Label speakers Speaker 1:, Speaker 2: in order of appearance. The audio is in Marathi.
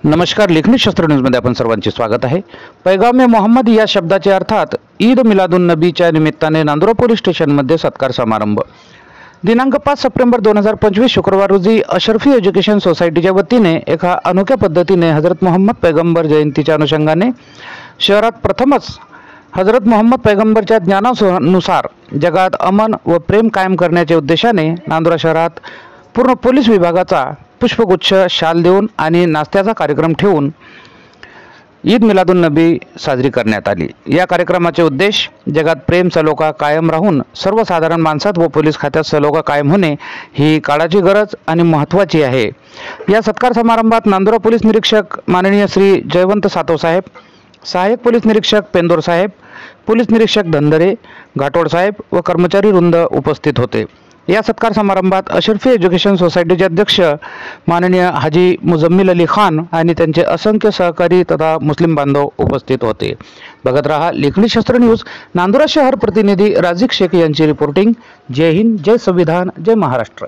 Speaker 1: नमस्कार, लेखनी शस्त्र न्यूजमध्ये आपण सर्वांचे स्वागत आहे। पैगाम मोहम्मद या शब्दाचे अर्थात ईद मिलादुन नबीच्या निमित्ताने नांदुरा पोलीस स्टेशनमध्ये सत्कार समारंभ दिनांक 5 सप्टेंबर 2025 शुक्रवार रोजी अशरफी एज्युकेशन सोसायटीच्या वतीने एका अनोख्या पद्धतीने हजरत मोहम्मद पैगंबर जयंतीच्या अनुषंगाने शहरात प्रथमच हजरत मोहम्मद पैगंबरच्या ज्ञानानुसार जगात अमन व प्रेम कायम करण्याच्या उद्देशाने नांदुरा शहरात पूर्ण पोलीस विभागाचा पुष्पगुच्छ, शाल देऊन आणि नाश्त्याचा कार्यक्रम ठेवून ईद मिलादुन नबी साजरी करण्यात आली। या कार्यक्रमाचे उद्देश जगात प्रेम सलोखा कायम राहून सर्वसाधारण माणसात व पोलीस खात्यात सलोखा कायम होणे ही काळाची गरज आणि महत्त्वाची आहे। या सत्कार समारंभात नांदुरा पोलीस निरीक्षक माननीय श्री जयवंत सातव साहेब, सहाय्यक पोलीस निरीक्षक पेंदोर साहेब, पोलीस निरीक्षक धंदरे, घाटोड साहेब व कर्मचारी वृंद उपस्थित होते। या सत्कार समारंभात अशरफी एज्युकेशन सोसायटीचे अध्यक्ष माननीय हाजी मुजम्मिल अली खान आणि त्यांचे असंख्य सहकारी तथा मुस्लिम बांधव उपस्थित होते। बघत रहा लेखनी शस्त्र न्यूज। नांदुरा शहर प्रतिनिधी राजिक शेख यांची रिपोर्टिंग। जय हिंद, जय संविधान, जय महाराष्ट्र।